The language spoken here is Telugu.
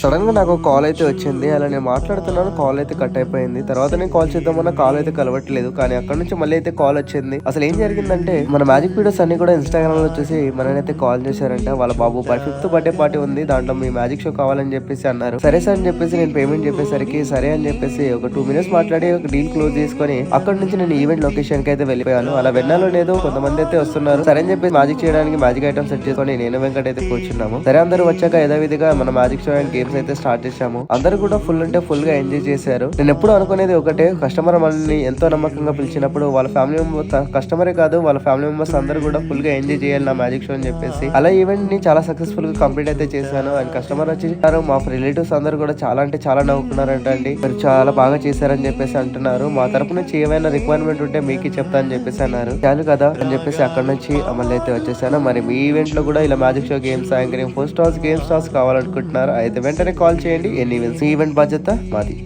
సడన్ గా నాకు కాల్ అయితే వచ్చింది. అలా నేను మాట్లాడుతున్నాను, కాల్ అయితే కట్ అయిపోయింది. తర్వాత నేను కాల్ చేద్దామన్నా కాల్ అయితే కలవట్లేదు. కానీ అక్కడ నుంచి మళ్ళీ అయితే కాల్ వచ్చింది. అసలు ఏం జరిగిందంటే మన మ్యాజిక్ వీడియోస్ అన్ని కూడా ఇన్స్టాగ్రామ్ లో చూసి మననైతే కాల్ చేశారంట. వాళ్ళ బాబు 5th బర్త్డే పార్టీ ఉంది, దాంట్లో మీ మ్యాజిక్ షో కావాలని చెప్పేసి అన్నారు. సరే సార్ అని చెప్పేసి నేను పేమెంట్ చెప్పేసరికి సరే అని చెప్పేసి ఒక 2 minutes మాట్లాడి ఒక డీల్ క్లోజ్ చేసుకొని అక్కడ నుంచి నేను ఈవెంట్ లొకేషన్ కి అయితే వెళ్ళిపోయాను. అలా వెన్నాలో లేదో కొంతమంది అయితే వస్తున్నారు. సరే అని చెప్పి మ్యాజిక్ చేయడానికి మ్యాజిక్ ఐటమ్ సెట్ చేసుకొని నేను వెంకట్ అయితే కూర్చున్నాము. సరే అందరూ వచ్చాక యథావిధిగా మన మ్యాజిక్ షో అండ్ గేమ్స్ అయితే స్టార్ట్ చేశాము. అందరూ కూడా ఫుల్ అంటే ఫుల్ గా ఎంజాయ్ చేశారు. నేను ఎప్పుడు అనుకునేది ఒకటే, కస్టమర్ మనల్ని ఎంతో నమ్మకంగా పిలిచినప్పుడు వాళ్ళ ఫ్యామిలీ మెంబర్స్, కస్టమరే కాదు వాళ్ళ ఫ్యామిలీ మెంబర్స్ అందరూ కూడా ఫుల్ గా ఎంజాయ్ చేయాలి నా మ్యాజిక్ షో అని చెప్పేసి అలా ఈవెంట్ ని చాలా సక్సెస్ఫుల్ గా కంప్లీట్ అయితే చేశాను. అండ్ కస్టమర్ వచ్చి మా రిలేటివ్స్ అందరూ కూడా చాలా అంటే చాలా నవ్వుకున్నారంట అండి. మీరు చాలా బాగా చేశారని చెప్పేసి అంటున్నారు. మా తరపు నుంచి ఏమైనా రిక్వైర్మెంట్ ఉంటే మీకు చెప్తా అని చెప్పేసి అన్నారు. చాలు కదా అని చెప్పేసి అక్కడ నుంచి మళ్ళీ అయితే వచ్చేసాను. మరి మీ ఈవెంట్ లో కూడా ఇలా magic show games anchoring four stars game stars కావాలనుకుంటున్నారు అయితే వెంటనే కాల్ చేయండి. ఎన్ని ఈవెంట్స్, ఈవెంట్ బాధ్యత మాది.